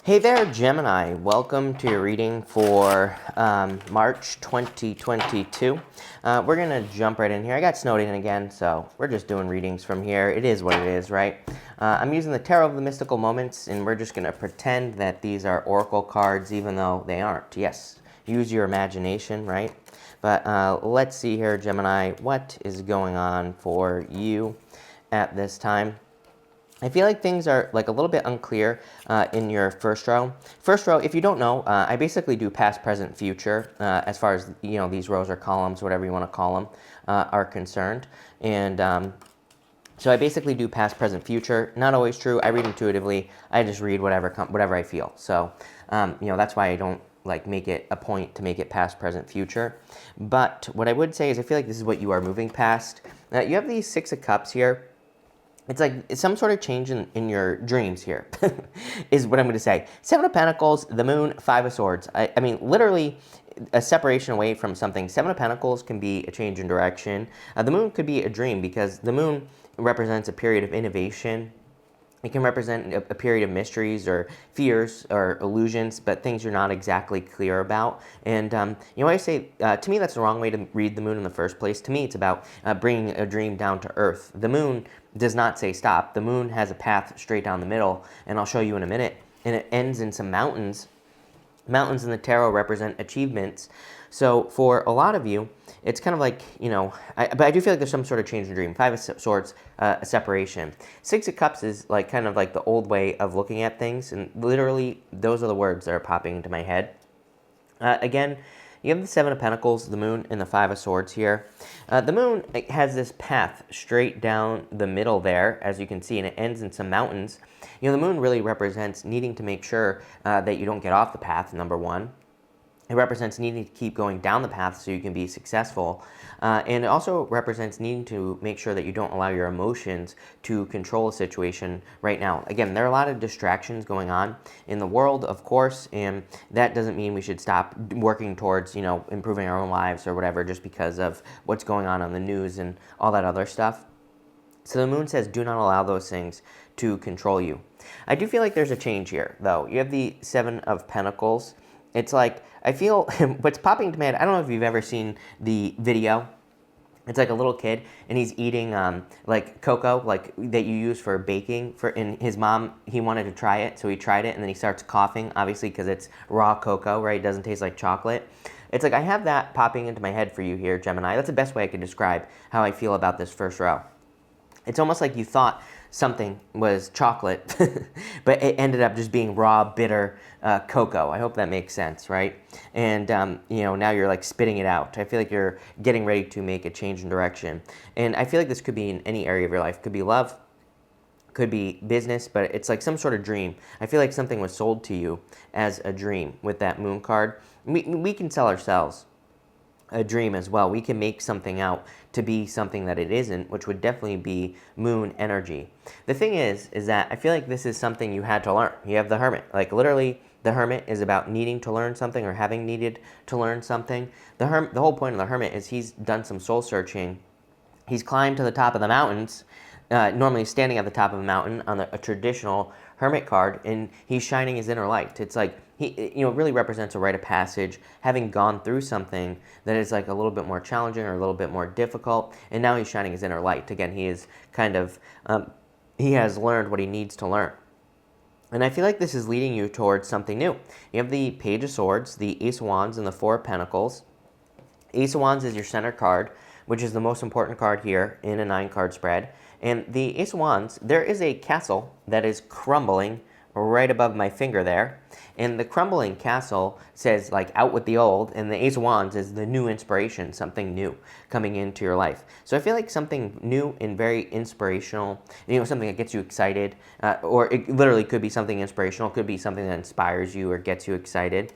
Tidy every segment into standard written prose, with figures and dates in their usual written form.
Hey there, Gemini. Welcome to your reading for March 2022. We're going to jump right in here. I got snowed in again, so we're just doing readings from here. It is what it is, right? I'm using the Tarot of the Mystical Moments, and we're just going to pretend that these are oracle cards, even though they aren't. Yes, use your imagination, right? But let's see here, Gemini, what is going on for you at this time? I feel like things are like a little bit unclear in your first row. First row, if you don't know, I basically do past, present, future as far as, you know, these rows or columns, whatever you want to call them, are concerned. And so I basically do past, present, future. Not always true. I read intuitively. I just read whatever I feel. So, you know, that's why I don't like make it a point to make it past, present, future. But what I would say is I feel like this is what you are moving past. You have these Six of Cups here. It's like it's some sort of change in your dreams here, is what I'm going to say. Seven of Pentacles, the Moon, Five of Swords. I mean, literally a separation away from something. Seven of Pentacles can be a change in direction. The Moon could be a dream because the Moon represents a period of innovation. It can represent a period of mysteries or fears or illusions, but things you're not exactly clear about. And you know, I say, to me, that's the wrong way to read the Moon in the first place. To me, it's about bringing a dream down to earth. The Moon does not say stop. The Moon has a path straight down the middle, and I'll show you in a minute. And it ends in some mountains. Mountains in the tarot represent achievements. So for a lot of you, it's kind of like, you know, but I do feel like there's some sort of change in dream. Five of Swords, a separation. Six of Cups is like kind of like the old way of looking at things. And literally, those are the words that are popping into my head. Again, you have the Seven of Pentacles, the Moon, and the Five of Swords here. The Moon has this path straight down the middle there, as you can see, and it ends in some mountains. You know, the Moon really represents needing to make sure that you don't get off the path, number one. It represents needing to keep going down the path so you can be successful. And it also represents needing to make sure that you don't allow your emotions to control a situation right now. Again, there are a lot of distractions going on in the world, of course, and that doesn't mean we should stop working towards, you know, improving our own lives or whatever just because of what's going on the news and all that other stuff. So the Moon says, do not allow those things to control you. I do feel like there's a change here, though. You have the Seven of Pentacles. It's like, I feel, what's popping into my head, I don't know if you've ever seen the video. It's like a little kid, and he's eating like cocoa, like that you use for baking. And his mom, he wanted to try it, so he tried it, and then he starts coughing, obviously because it's raw cocoa, right? It doesn't taste like chocolate. It's like I have that popping into my head for you here, Gemini. That's the best way I could describe how I feel about this first row. It's almost like you thought something was chocolate, but it ended up just being raw, bitter cocoa. I hope that makes sense, right? And, you know, now you're like spitting it out. I feel like you're getting ready to make a change in direction. And I feel like this could be in any area of your life. It could be love, could be business, but it's like some sort of dream. I feel like something was sold to you as a dream with that Moon card. We can sell ourselves a dream as well. We can make something out to be something that it isn't, which would definitely be Moon energy. The thing is that I feel like this is something you had to learn. You have the Hermit. Like literally, the Hermit is about needing to learn something or having needed to learn something. The whole point of the Hermit is he's done some soul searching. He's climbed to the top of the mountains, normally standing at the top of a mountain on a traditional Hermit card, and he's shining his inner light. It's like he, you know, really represents a rite of passage, having gone through something that is like a little bit more challenging or a little bit more difficult, and now he's shining his inner light. Again, he is kind of, he has learned what he needs to learn. And I feel like this is leading you towards something new. You have the Page of Swords, the Ace of Wands, and the Four of Pentacles. Ace of Wands is your center card, which is the most important card here in a 9-card spread. And the Ace of Wands, there is a castle that is crumbling right above my finger there. And the crumbling castle says, like, out with the old. And the Ace of Wands is the new inspiration, something new coming into your life. So I feel like something new and very inspirational, you know, something that gets you excited. Or it literally could be something inspirational. It could be something that inspires you or gets you excited.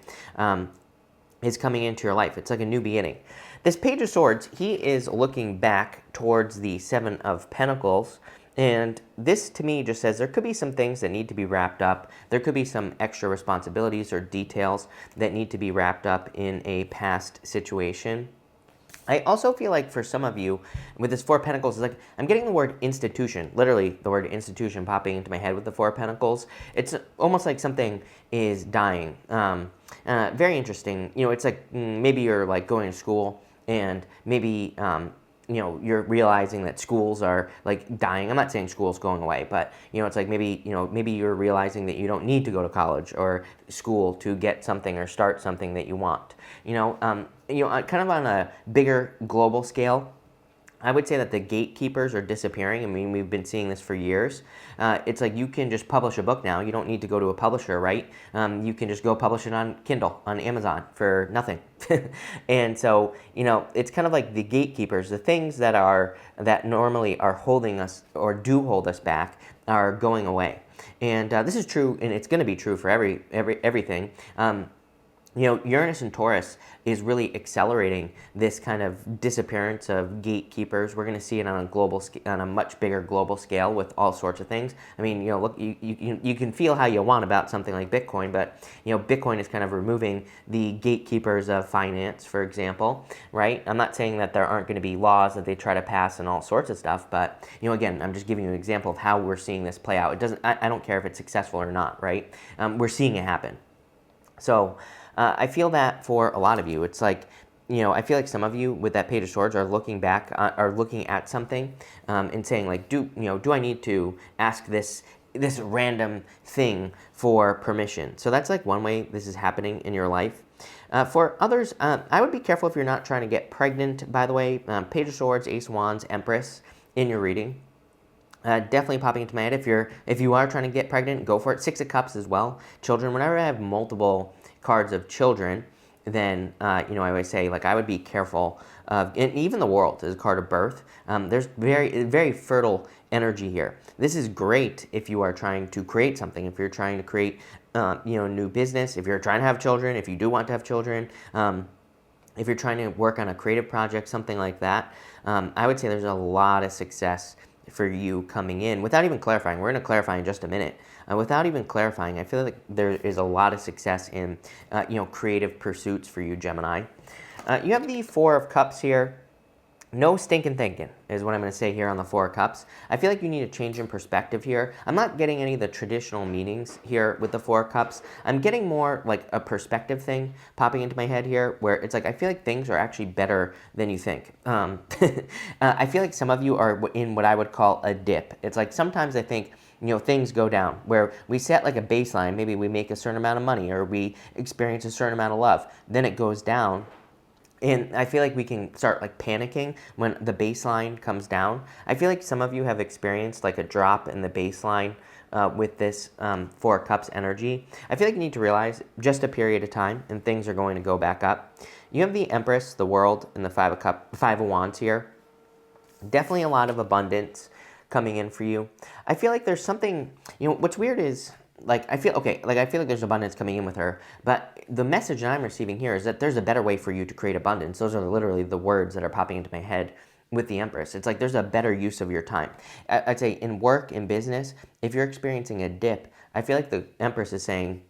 Is coming into your life. It's like a new beginning. This Page of Swords, he is looking back towards the Seven of Pentacles, and this to me just says there could be some things that need to be wrapped up. There could be some extra responsibilities or details that need to be wrapped up in a past situation. I also feel like for some of you, with this Four of Pentacles, it's like I'm getting the word institution, literally the word institution popping into my head with the Four of Pentacles. It's almost like something is dying. Very interesting. You know, it's like maybe you're like going to school and maybe you know, you're realizing that schools are like dying. I'm not saying school's going away, but you know, it's like maybe, you know, maybe you're realizing that you don't need to go to college or school to get something or start something that you want. You know, kind of on a bigger global scale, I would say that the gatekeepers are disappearing. I mean, we've been seeing this for years. It's like you can just publish a book now. You don't need to go to a publisher, right? You can just go publish it on Kindle, on Amazon for nothing. And so, you know, it's kind of like the gatekeepers, the things that normally are holding us or do hold us back are going away. And this is true, and it's going to be true for everything. You know, Uranus and Taurus is really accelerating this kind of disappearance of gatekeepers. We're going to see it on a much bigger global scale with all sorts of things. I mean, you know, look, you can feel how you want about something like Bitcoin, but you know, Bitcoin is kind of removing the gatekeepers of finance, for example, right? I'm not saying that there aren't going to be laws that they try to pass and all sorts of stuff, but you know, again, I'm just giving you an example of how we're seeing this play out. It doesn't. I don't care if it's successful or not, right? We're seeing it happen. So. I feel that for a lot of you, it's like, you know, I feel like some of you with that Page of Swords are looking back, are looking at something and saying like, do I need to ask this random thing for permission? So that's like one way this is happening in your life. For others, I would be careful if you're not trying to get pregnant, by the way. Page of Swords, Ace of Wands, Empress in your reading. Definitely popping into my head. If you are trying to get pregnant, go for it. Six of Cups as well. Children, whenever I have multiple cards of children, then you know, I always say like I would be careful of, and even the World is a card of birth. There's very fertile energy here. This is great if you are trying to create something. If you're trying to create you know, new business. If you're trying to have children. If you do want to have children. If you're trying to work on a creative project, something like that. I would say there's a lot of success for you coming in without even clarifying. We're going to clarify in just a minute. Without even clarifying, I feel like there is a lot of success in, you know, creative pursuits for you, Gemini. You have the Four of Cups here. No stinking thinking is what I'm going to say here on the Four of Cups. I feel like you need a change in perspective here. I'm not getting any of the traditional meanings here with the Four of Cups. I'm getting more like a perspective thing popping into my head here where it's like I feel like things are actually better than you think. I feel like some of you are in what I would call a dip. It's like sometimes I think, you know, things go down where we set like a baseline. Maybe we make a certain amount of money or we experience a certain amount of love. Then it goes down. And I feel like we can start like panicking when the baseline comes down. I feel like some of you have experienced like a drop in the baseline with this Four of Cups energy. I feel like you need to realize just a period of time and things are going to go back up. You have the Empress, the World, and the Five of Wands here. Definitely a lot of abundance coming in for you. I feel like there's something, you know, what's weird is, like, I feel like there's abundance coming in with her, but the message that I'm receiving here is that there's a better way for you to create abundance. Those are literally the words that are popping into my head with the Empress. It's like there's a better use of your time. I'd say in work, in business, if you're experiencing a dip, I feel like the Empress is saying,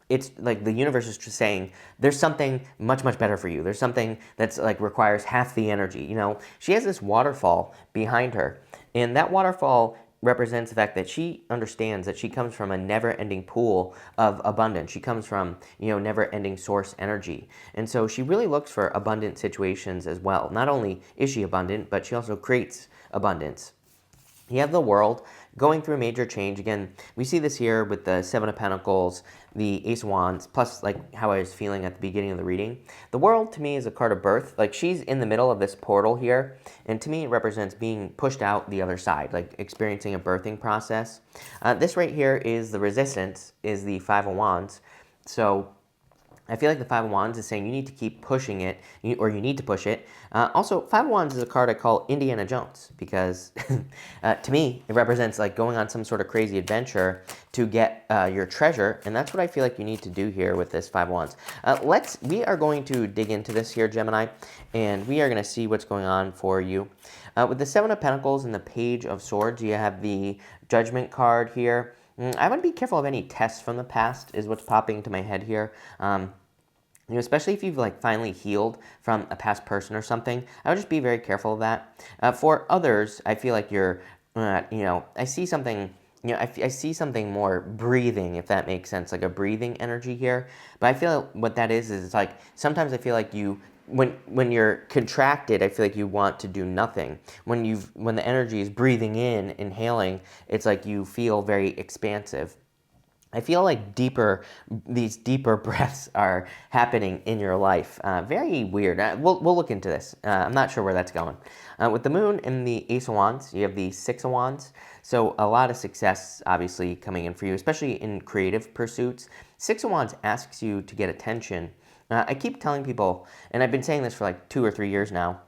it's like the universe is just saying there's something much better for you. There's something that's like requires half the energy. You know, she has this waterfall behind her, and that waterfall represents the fact that she understands that she comes from a never-ending pool of abundance. She comes from, you know, never-ending source energy. And so she really looks for abundant situations as well. Not only is she abundant, but she also creates abundance. You have the World going through a major change. Again, we see this here with the Seven of Pentacles, the Ace of Wands, plus like how I was feeling at the beginning of the reading. The World to me is a card of birth. Like she's in the middle of this portal here. And to me, it represents being pushed out the other side, like experiencing a birthing process. This right here is the Resistance, is the Five of Wands. So I feel like the Five of Wands is saying you need to keep pushing it, or you need to push it. Also, Five of Wands is a card I call Indiana Jones because to me, it represents like going on some sort of crazy adventure to get your treasure, and that's what I feel like you need to do here with this Five of Wands. We are going to dig into this here, Gemini, and we are going to see what's going on for you. With the Seven of Pentacles and the Page of Swords, you have the Judgment card here. I would be careful of any tests from the past is what's popping into my head here. You know, especially if you've like finally healed from a past person or something, I would just be very careful of that. For others, I feel like you're, you know, I see something, you know, I see something more breathing, if that makes sense, like a breathing energy here. But I feel what that is it's like sometimes I feel like you, when you're contracted, I feel like you want to do nothing. When the energy is breathing in, inhaling, it's like you feel very expansive. I feel like these deeper breaths are happening in your life. Very weird. We'll look into this. I'm not sure where that's going. With the moon and the Ace of Wands, you have the Six of Wands. So a lot of success, obviously, coming in for you, especially in creative pursuits. Six of Wands asks you to get attention. I keep telling people, and I've been saying this for like 2 or 3 years now,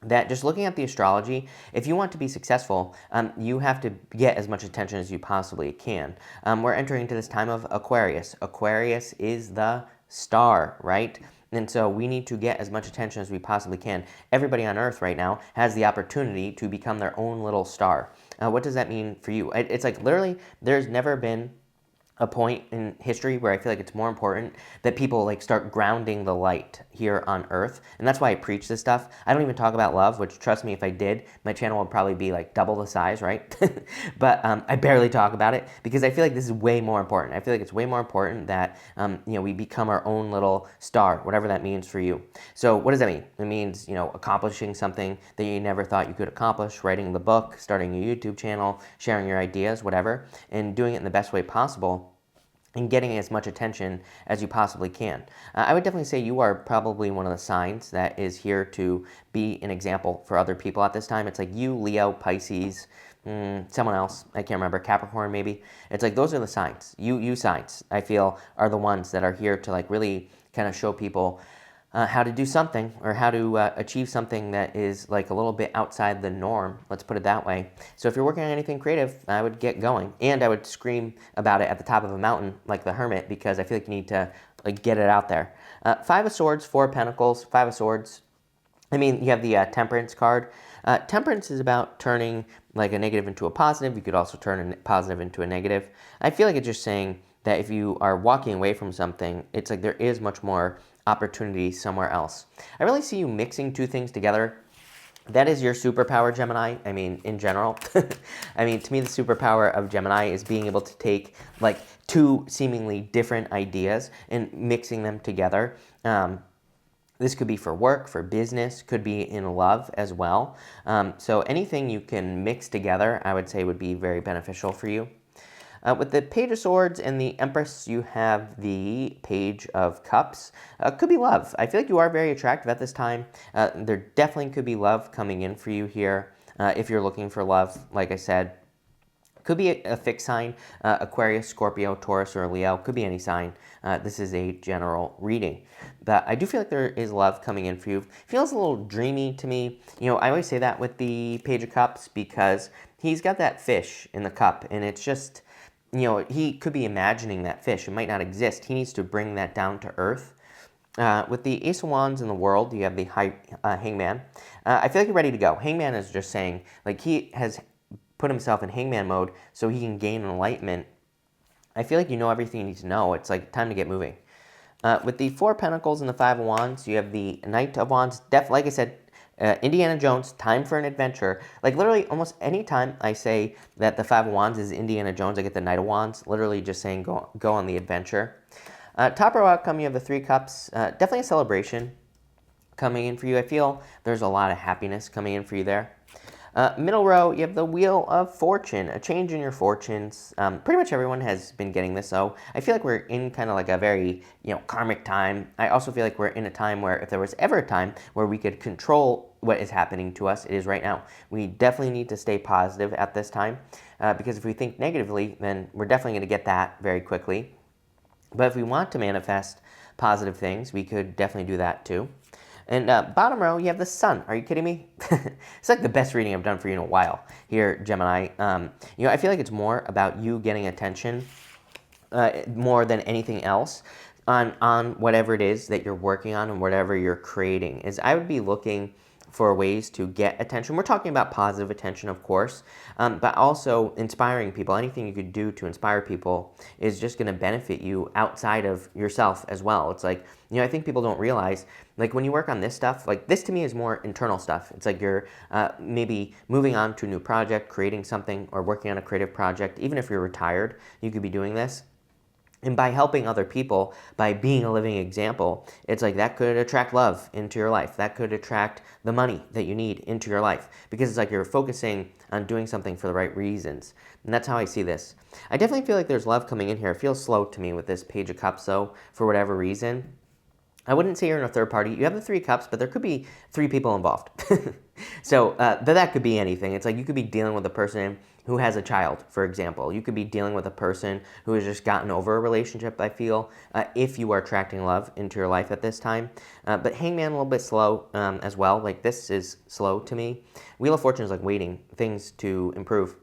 that just looking at the astrology, if you want to be successful, you have to get as much attention as you possibly can. We're entering into this time of Aquarius. Aquarius is the star, right? And so we need to get as much attention as we possibly can. Everybody on Earth right now has the opportunity to become their own little star. What does that mean for you? It's like literally there's never been a point in history where I feel like it's more important that people like start grounding the light here on Earth. And that's why I preach this stuff. I don't even talk about love, which trust me, if I did, my channel would probably be like double the size, right? But I barely talk about it because I feel like this is way more important. I feel like it's way more important that you know, we become our own little star, whatever that means for you. So what does that mean? It means, you know, accomplishing something that you never thought you could accomplish, writing the book, starting a YouTube channel, sharing your ideas, whatever, and doing it in the best way possible and getting as much attention as you possibly can. I would definitely say you are probably one of the signs that is here to be an example for other people at this time. It's like you, Leo, Pisces, someone else, I can't remember, Capricorn maybe. It's like those are the signs. You signs, I feel, are the ones that are here to like really kind of show people how to do something or how to achieve something that is like a little bit outside the norm. Let's put it that way. So if you're working on anything creative, I would get going. And I would scream about it at the top of a mountain like the hermit because I feel like you need to like get it out there. Five of Swords, Four of Pentacles, Five of Swords. I mean, you have the Temperance card. Temperance is about turning like a negative into a positive. You could also turn a positive into a negative. I feel like it's just saying that if you are walking away from something, it's like there is much more opportunity somewhere else. I really see you mixing two things together. That is your superpower, Gemini. I mean, in general. I mean, to me, the superpower of Gemini is being able to take like two seemingly different ideas and mixing them together. This could be for work, for business, could be in love as well. So anything you can mix together, I would say would be very beneficial for you. With the Page of Swords and the Empress, you have the Page of Cups. Could be love. I feel like you are very attractive at this time. There definitely could be love coming in for you here if you're looking for love, like I said. Could be a fixed sign, Aquarius, Scorpio, Taurus, or Leo. Could be any sign. This is a general reading. But I do feel like there is love coming in for you. Feels a little dreamy to me. You know, I always say that with the Page of Cups because he's got that fish in the cup, and it's just, you know, he could be imagining that fish. It might not exist. He needs to bring that down to earth. With the Ace of Wands in the world, you have the Hangman. I feel like you're ready to go. Hangman is just saying, like, he has put himself in hangman mode so he can gain enlightenment. I feel like you know everything you need to know. It's like time to get moving. With the Four of Pentacles and the Five of Wands, you have the Knight of Wands. Like I said, Indiana Jones, time for an adventure. Like literally almost any time I say that the Five of Wands is Indiana Jones, I get the Knight of Wands. Literally just saying go on the adventure. Top row outcome, you have the Three Cups. Definitely a celebration coming in for you. I feel there's a lot of happiness coming in for you there. Middle row, you have the Wheel of Fortune, a change in your fortunes. Pretty much everyone has been getting this, so I feel like we're in kind of like a very, you know, karmic time. I also feel like we're in a time where if there was ever a time where we could control what is happening to us, it is right now. We definitely need to stay positive at this time because if we think negatively, then we're definitely going to get that very quickly. But if we want to manifest positive things, we could definitely do that too. And bottom row, you have the Sun. Are you kidding me? It's like the best reading I've done for you in a while here, Gemini. You know, I feel like it's more about you getting attention more than anything else on whatever it is that you're working on and whatever you're creating. I would be looking for ways to get attention. We're talking about positive attention, of course, but also inspiring people. Anything you could do to inspire people is just going to benefit you outside of yourself as well. It's like, I think people don't realize, like when you work on this stuff, like this to me is more internal stuff. It's like you're maybe moving on to a new project, creating something, or working on a creative project. Even if you're retired, you could be doing this. And by helping other people, by being a living example, it's like that could attract love into your life. That could attract the money that you need into your life, because it's like you're focusing on doing something for the right reasons. And that's how I see this. I definitely feel like there's love coming in here. It feels slow to me with this Page of Cups, though, for whatever reason. I wouldn't say you're in a third party. You have the 3 cups, but there could be 3 people involved. So that could be anything. It's like you could be dealing with a person who has a child, for example. You could be dealing with a person who has just gotten over a relationship, I feel, if you are attracting love into your life at this time. But Hangman, a little bit slow as well. Like this is slow to me. Wheel of Fortune is like waiting, things to improve.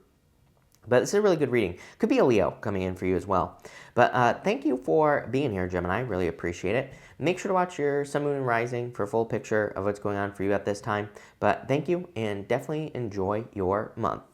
But this is a really good reading. Could be a Leo coming in for you as well. But thank you for being here, Gemini. Really appreciate it. Make sure to watch your Sun, Moon, and Rising for a full picture of what's going on for you at this time. But thank you, and definitely enjoy your month.